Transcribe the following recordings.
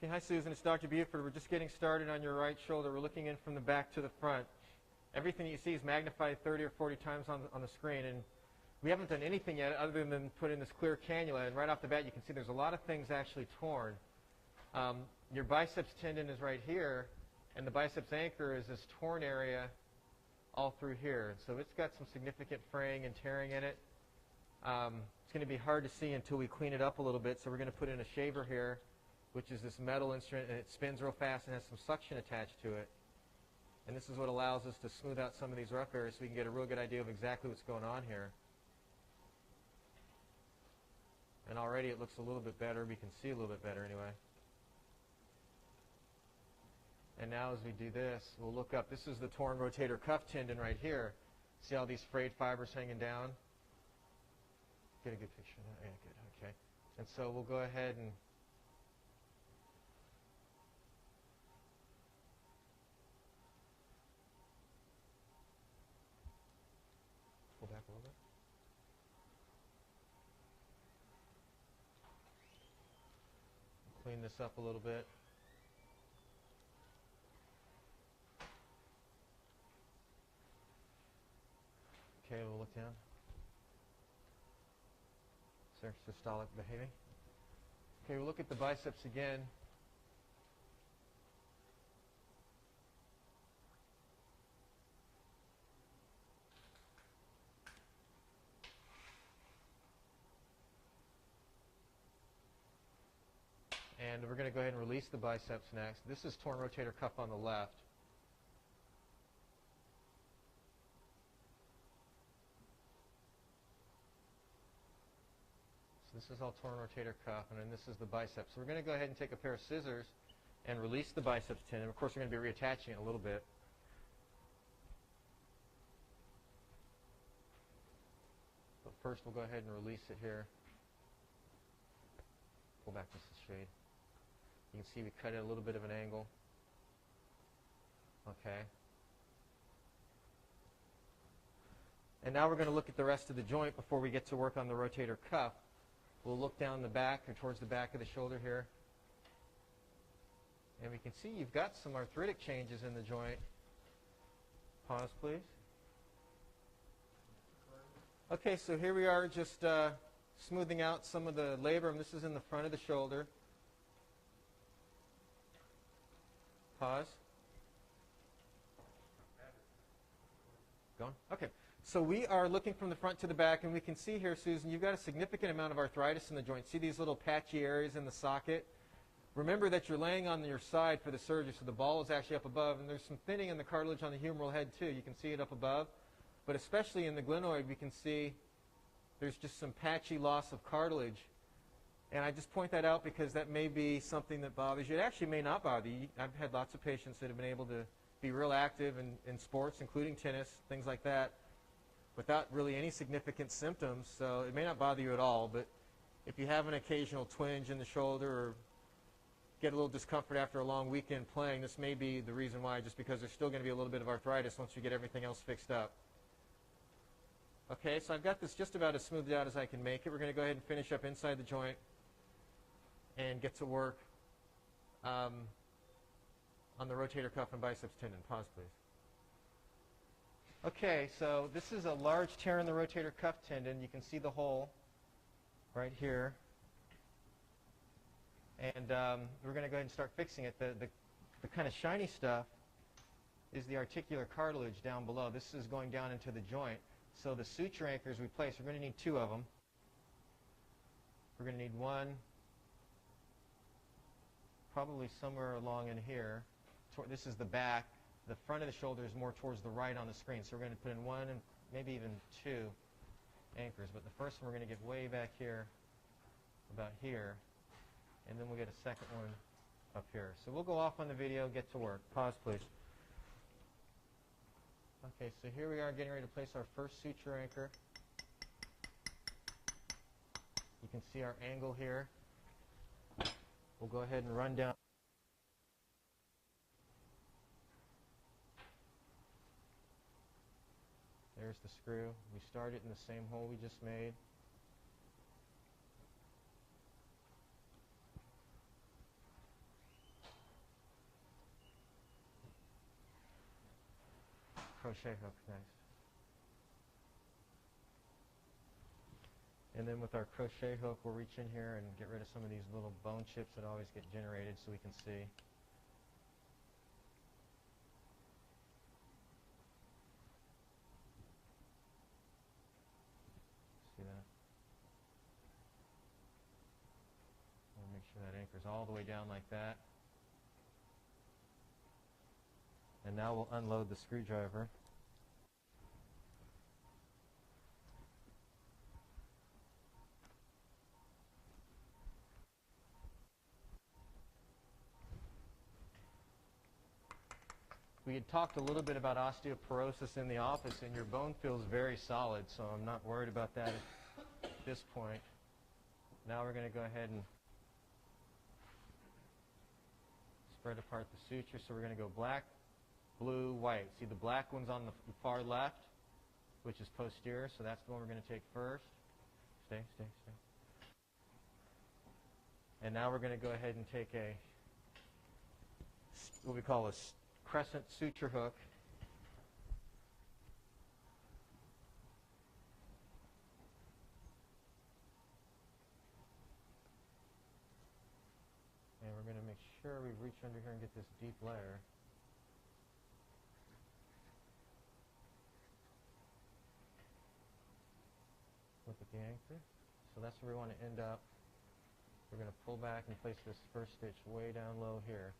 Okay, hi Susan, it's Dr. Buford. We're just getting started on your right shoulder. We're looking in from the back to the front. Everything you see is magnified 30 or 40 times on the screen, and we haven't done anything yet other than put in this clear cannula, and right off the bat you can see there's a lot of things actually torn. Your biceps tendon is right here, and the biceps anchor is this torn area all through here. So it's got some significant fraying and tearing in it. It's going to be hard to see until we clean it up a little bit, so we're going to put in a shaver here, which is this metal instrument, and it spins real fast and has some suction attached to it. And this is what allows us to smooth out some of these rough areas so we can get a real good idea of exactly what's going on here. And already it looks a little bit better. We can see a little bit better anyway. And now as we do this, we'll look up. This is the torn rotator cuff tendon right here. See all these frayed fibers hanging down? Get a good picture of that. Yeah, good. Okay. And so we'll go ahead and pull back a little bit. Clean this up a little bit. Okay, we'll look down. Is there systolic behaving? Okay, we'll look at the biceps again. And we're going to go ahead and release the biceps next. This is torn rotator cuff on the left. So this is all torn rotator cuff, and then this is the biceps. So we're going to go ahead and take a pair of scissors and release the biceps tendon. Of course, we're going to be reattaching it a little bit. But first, we'll go ahead and release it here. Pull back just a shade. You can see we cut it at a little bit of an angle. Okay. And now we're going to look at the rest of the joint before we get to work on the rotator cuff. We'll look down the back or towards the back of the shoulder here. And we can see you've got some arthritic changes in the joint. Pause, please. Okay, so here we are just smoothing out some of the labrum. This is in the front of the shoulder. Pause. Going? Okay. So we are looking from the front to the back, and we can see here, Susan, you've got a significant amount of arthritis in the joint. See these little patchy areas in the socket? Remember that you're laying on your side for the surgery, so the ball is actually up above, and there's some thinning in the cartilage on the humeral head too. You can see it up above. But especially in the glenoid, we can see there's just some patchy loss of cartilage. And I just point that out because that may be something that bothers you. It actually may not bother you. I've had lots of patients that have been able to be real active in sports, including tennis, things like that, without really any significant symptoms. So it may not bother you at all. But if you have an occasional twinge in the shoulder or get a little discomfort after a long weekend playing, this may be the reason why, just because there's still going to be a little bit of arthritis once you get everything else fixed up. Okay, so I've got this just about as smoothed out as I can make it. We're going to go ahead and finish up inside the joint and get to work on the rotator cuff and biceps tendon. Pause, please. Okay, so this is a large tear in the rotator cuff tendon. You can see the hole right here. And we're going to go ahead and start fixing it. The kind of shiny stuff is the articular cartilage down below. This is going down into the joint. So the suture anchors we place, we're going to need 2 of them. We're going to need one probably somewhere along in here. This is the back. The front of the shoulder is more towards the right on the screen. So we're going to put in 1 and maybe even 2 anchors. But the first one we're going to get way back here, about here. And then we'll get a second one up here. So we'll go off on the video, get to work. Pause, please. Okay, so here we are getting ready to place our first suture anchor. You can see our angle here. We'll go ahead and run down. There's the screw. We start it in the same hole we just made. crochet hook next. And then with our crochet hook, we'll reach in here and get rid of some of these little bone chips that always get generated so we can see. See that? We'll make sure that anchors all the way down like that. And now we'll unload the screwdriver. We had talked a little bit about osteoporosis in the office, and your bone feels very solid, so I'm not worried about that at this point. Now we're going to go ahead and spread apart the suture. So we're going to go black, blue, white. See, the black one's on the far left, which is posterior, so that's the one we're going to take first. Stay, stay, stay. And now we're going to go ahead and take what we call a crescent suture hook. And we're going to make sure we reach under here and get this deep layer. Look at the anchor. So that's where we want to end up. We're going to pull back and place this first stitch way down low here.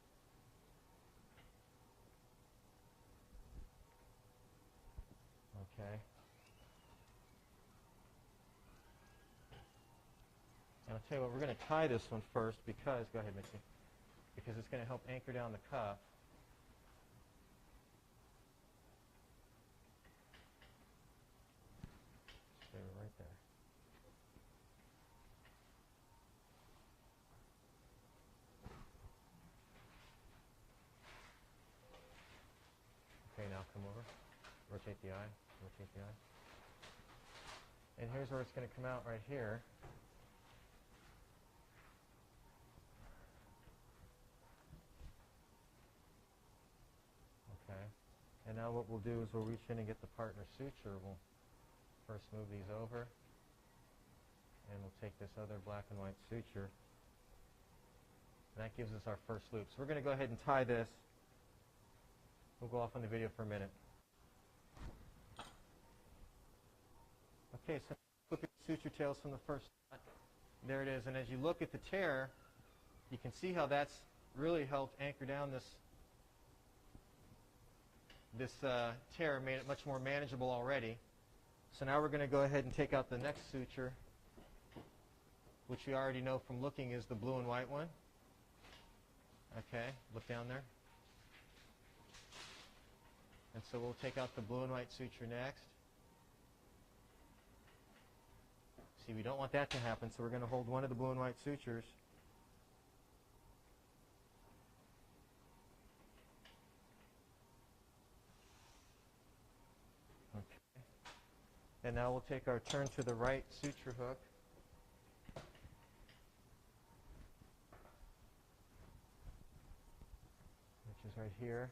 Okay. And I'll tell you what, we're going to tie this one first because, go ahead, Mitzi, because it's going to help anchor down the cuff. Stay right there. Okay, now come over. Rotate the eye. Rotate the eye. And here's where it's going to come out right here. Okay. And now what we'll do is we'll reach in and get the partner suture. We'll first move these over. And we'll take this other black and white suture. And that gives us our first loop. So we're going to go ahead and tie this. We'll go off on the video for a minute. Okay, so look at the suture tails from the first shot. There it is. And as you look at the tear, you can see how that's really helped anchor down this tear, made it much more manageable already. So now we're going to go ahead and take out the next suture, which we already know from looking is the blue and white one. Okay, look down there. And so we'll take out the blue and white suture next. See, we don't want that to happen, so we're going to hold one of the blue and white sutures. Okay. And now we'll take our turn to the right suture hook. Which is right here.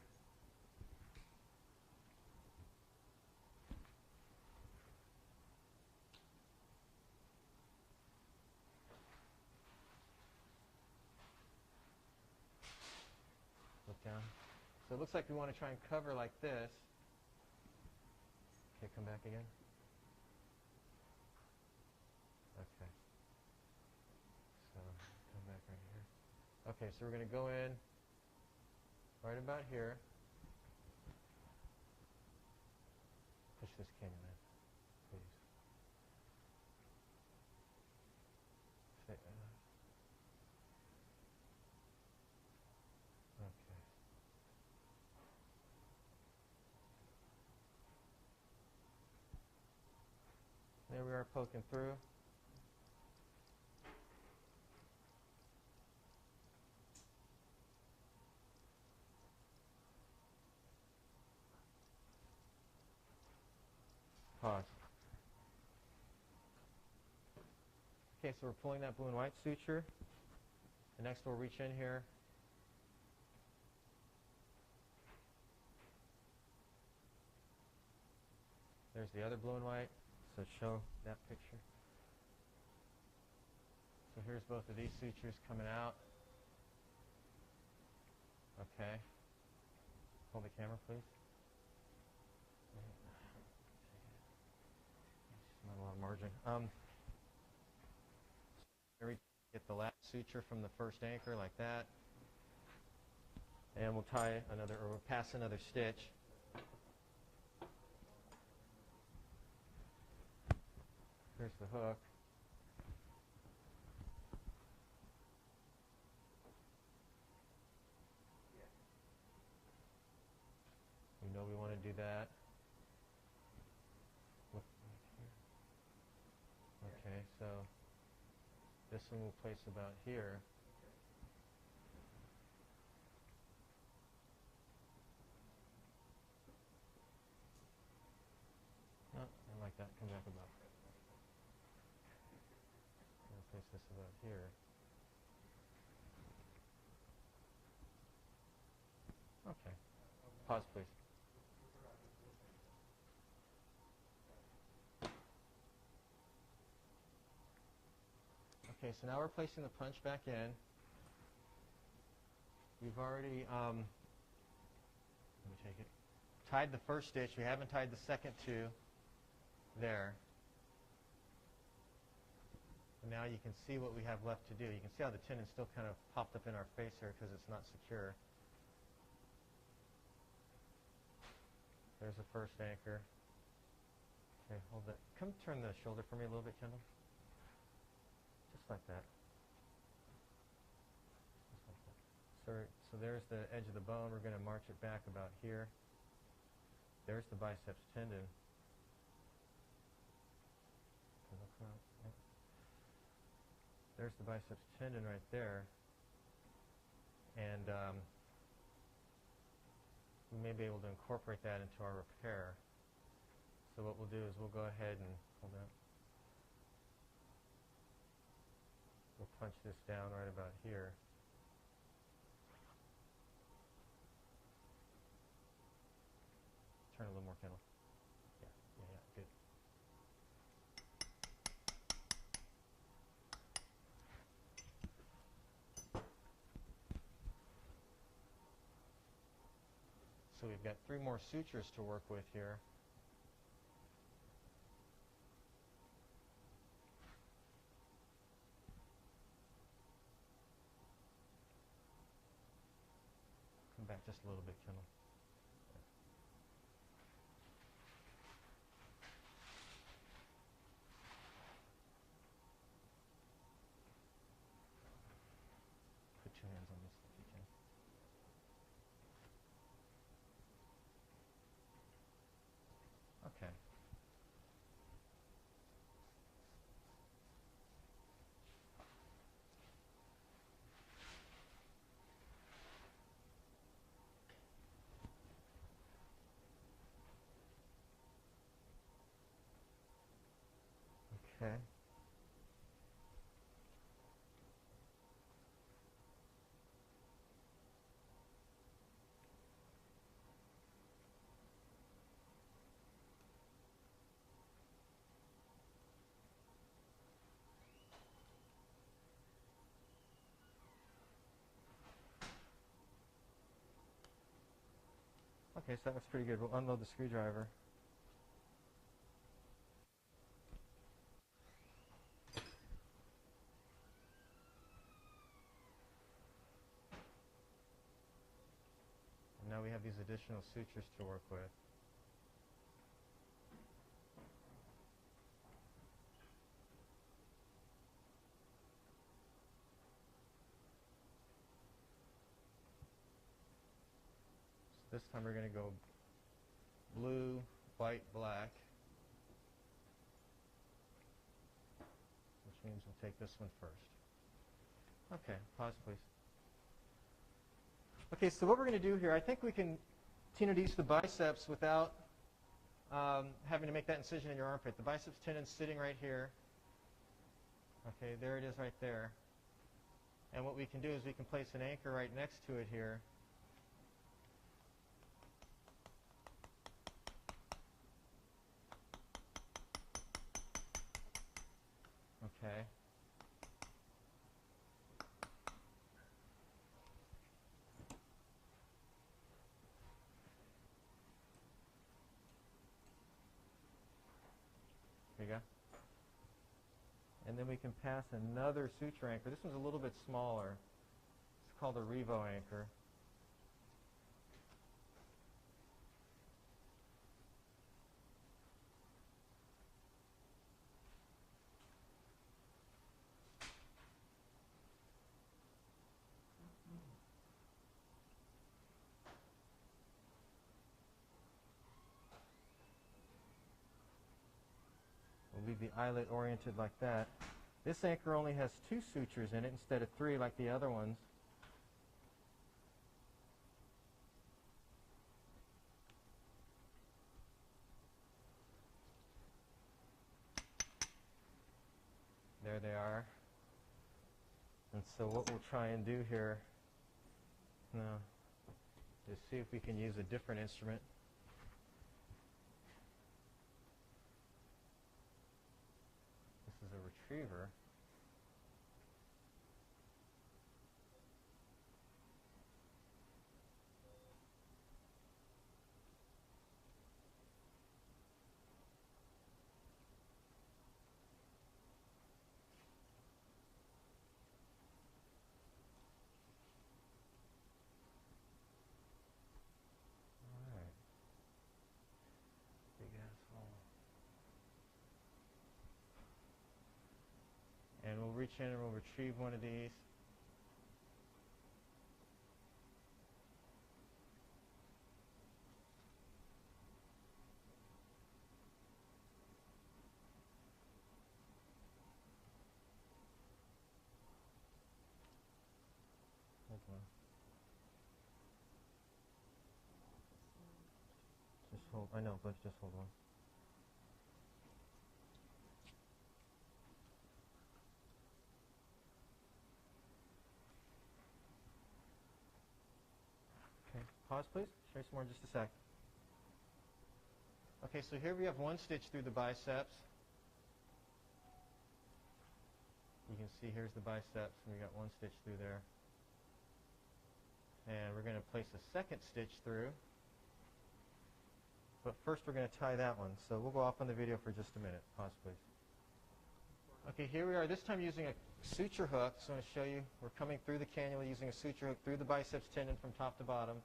Down. So it looks like we want to try and cover like this. Okay, come back again. Okay. So come back right here. Okay, so we're going to go in right about here. Push this canyon in, please. Stay, okay. There we are poking through. Pause. Okay, so we're pulling that blue and white suture. And next we'll reach in here. There's the other blue and white. So show that picture. So here's both of these sutures coming out. Okay. Hold the camera, please. Not a lot of margin. Get the last suture from the first anchor like that. And we'll tie another, or we'll pass another stitch. Here's the hook. We know we want to do that. Okay, so this one we'll place about here. No, I like that. Come back about. I'll place this about here. Okay. Pause, please. Okay, so now we're placing the punch back in. We've already, let me take it, tied the first stitch. We haven't tied the second two there. And now you can see what we have left to do. You can see how the tenon still kind of popped up in our face here because it's not secure. There's the first anchor. Okay, hold it. Come turn the shoulder for me a little bit, Kendall. Just like that. Just like that. So there's the edge of the bone. We're going to march it back about here. There's the biceps tendon. There's the biceps tendon right there. And we may be able to incorporate that into our repair. So what we'll do is we'll go ahead and hold that. We'll punch this down right about here. Turn a little more, Kendall. Yeah, good. So we've got 3 more sutures to work with here. Come back just a little bit, Kendall. Put 2 hands on this if you can. Okay. Okay. Okay, so that looks pretty good. We'll unload the screwdriver. And now we have these additional sutures to work with. So this time we're going to go blue, white, black, which means we'll take this one first. Okay, pause please. Okay, so what we're going to do here, I think we can tenonize the biceps without having to make that incision in your armpit. The biceps tendon's sitting right here. Okay, there it is right there. And what we can do is we can place an anchor right next to it here. And then we can pass another suture anchor. This one's a little bit smaller. It's called a Revo anchor. We'll leave the eyelet oriented like that. This anchor only has 2 sutures in it instead of 3 like the other ones. There they are. And so what we'll try and do here now is see if we can use a different instrument. This is a retriever. And we'll reach in and we'll retrieve one of these. Hold on. Just hold. I know, but just hold on. Pause, please. Show you some more in just a sec. Okay, so here we have 1 stitch through the biceps. You can see here's the biceps, and we got 1 stitch through there. And we're going to place a 2nd stitch through. But first we're going to tie that one. So we'll go off on the video for just a minute. Pause, please. Okay, here we are, this time using a suture hook. So I'm going to show you, we're coming through the cannula using a suture hook through the biceps tendon from top to bottom.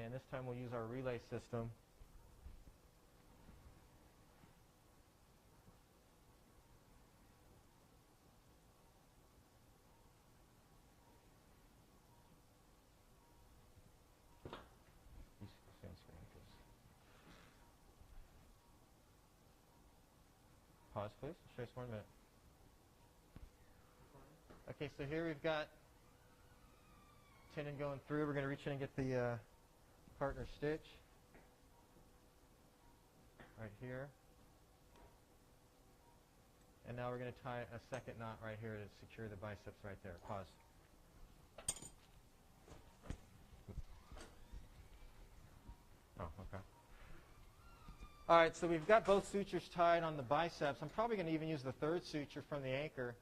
And this time we'll use our relay system. Pause, please. I'll show you some more in a minute. Okay, so here we've got tendon going through. We're going to reach in and get the partner stitch right here. And now we're going to tie a 2nd knot right here to secure the biceps right there. Pause. Oh, okay. All right, so we've got both sutures tied on the biceps. I'm probably going to even use the 3rd suture from the anchor.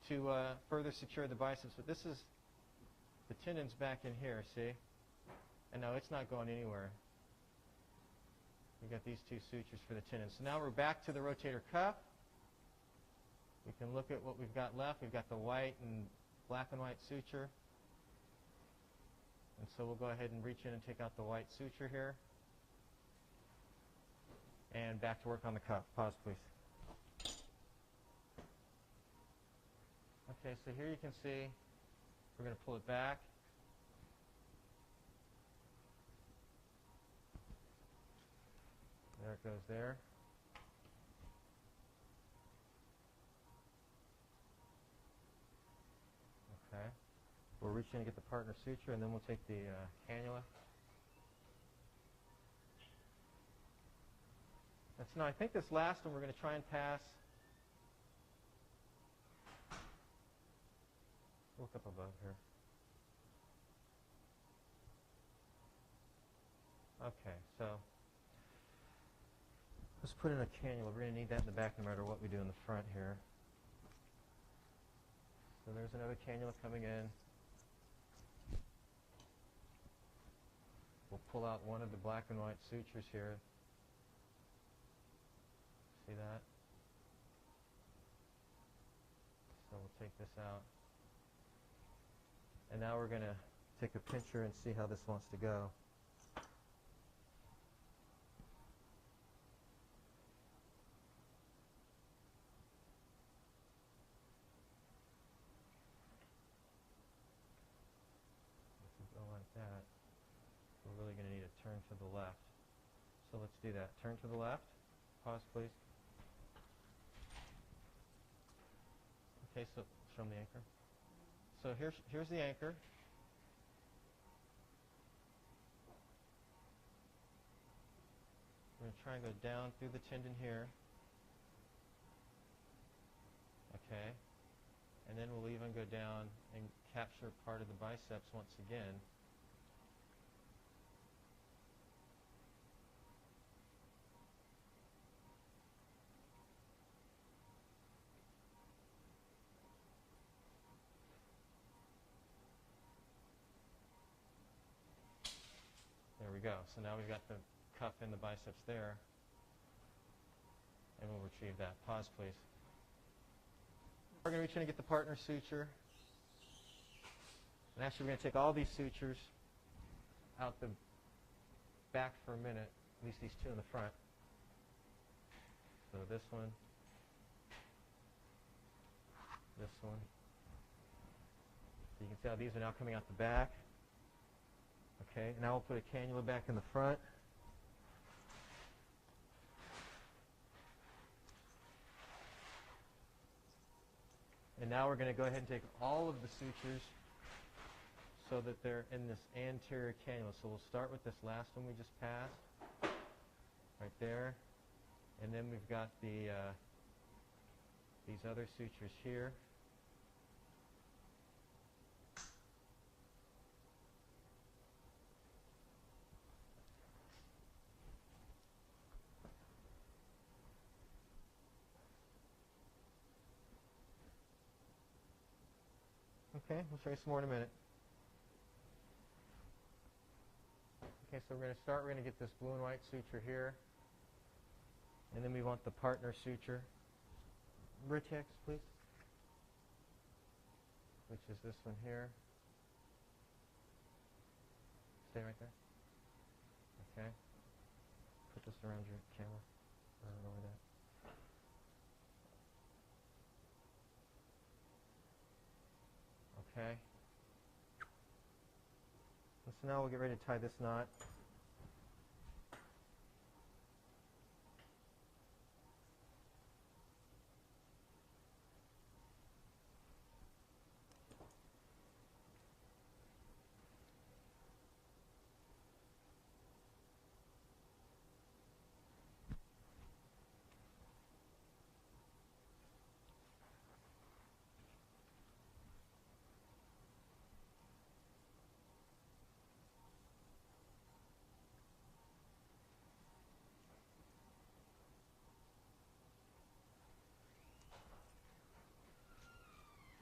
To further secure the biceps, but this is the tendon's back in here, see? And no, it's not going anywhere. We got these 2 sutures for the tendon. So now we're back to the rotator cuff. We can look at what we've got left. We've got the white and black and white suture. And so we'll go ahead and reach in and take out the white suture here. And back to work on the cuff. Pause, please. Okay, so here you can see we're going to pull it back. There it goes there. Okay. We'll reach in and get the partner suture, and then we'll take the cannula. Now, I think this last one we're going to try and pass. Look up above here. Okay, so let's put in a cannula. We're going to need that in the back no matter what we do in the front here. So there's another cannula coming in. We'll pull out one of the black and white sutures here. See that? So we'll take this out. And now we're going to take a pincher and see how this wants to go. If we go like that, we're really going to need to turn to the left. So let's do that. Turn to the left. Pause, please. Okay, so show them the anchor. So here's the anchor. We're going to try and go down through the tendon here. Okay. And then we'll even go down and capture part of the biceps once again. There we go. So now we've got the cuff and the biceps there. And we'll retrieve that. Pause, please. We're going to reach in and get the partner suture. And actually, we're going to take all these sutures out the back for a minute, at least these two in the front. So this one, this one. So you can see how these are now coming out the back. Okay, now we'll put a cannula back in the front. And now we're going to go ahead and take all of the sutures so that they're in this anterior cannula. So we'll start with this last one we just passed, right there. And then we've got these other sutures here. Okay, we'll show you some more in a minute. Okay, so we're going to start. We're going to get this blue and white suture here. And then we want the partner suture. Vertex, please. Which is this one here. Stay right there. Okay. Put this around your camera. Over that. Okay. And so now we'll get ready to tie this knot.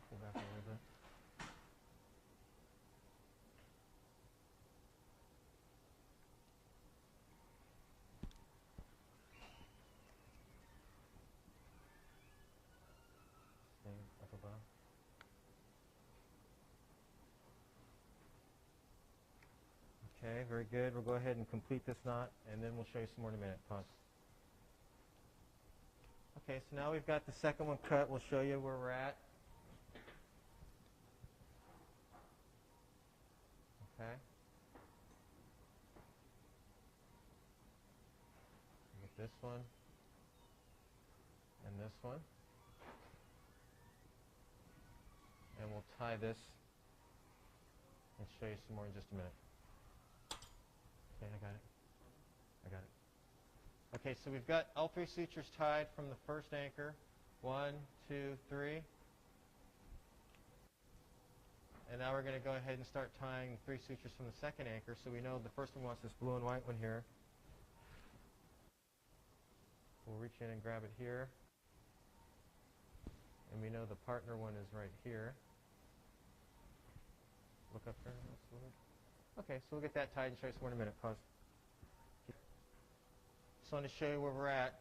Pull back a little bit. Stay up above. Okay, very good. We'll go ahead and complete this knot, and then we'll show you some more in a minute. Pause. Okay, so now we've got the second one cut. We'll show you where we're at. Okay. Get this one and this one. And we'll tie this and show you some more in just a minute. Okay, I got it. I got it. Okay, so we've got all three sutures tied from the first anchor. 1, 2, 3. And now we're going to go ahead and start tying 3 sutures from the second anchor. So we know the first one wants this blue and white one here. We'll reach in and grab it here. And we know the partner one is right here. Look up there. Okay, so we'll get that tied and show you some more in a minute. Pause. Just want to show you where we're at.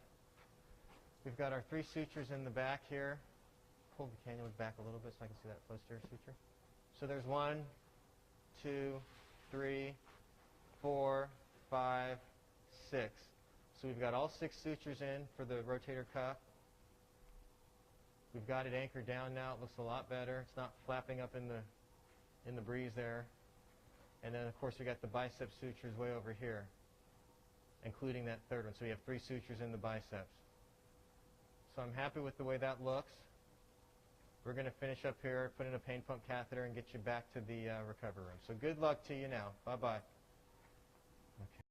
We've got our 3 sutures in the back here. Pull the cannula back a little bit so I can see that posterior suture. So there's 1, 2, 3, 4, 5, 6. So we've got all 6 sutures in for the rotator cuff. We've got it anchored down now. It looks a lot better. It's not flapping up in the breeze there. And then, of course, we got the bicep sutures way over here, including that 3rd one. So we have 3 sutures in the biceps. So I'm happy with the way that looks. We're going to finish up here, put in a pain pump catheter, and get you back to the recovery room. So good luck to you now. Bye-bye.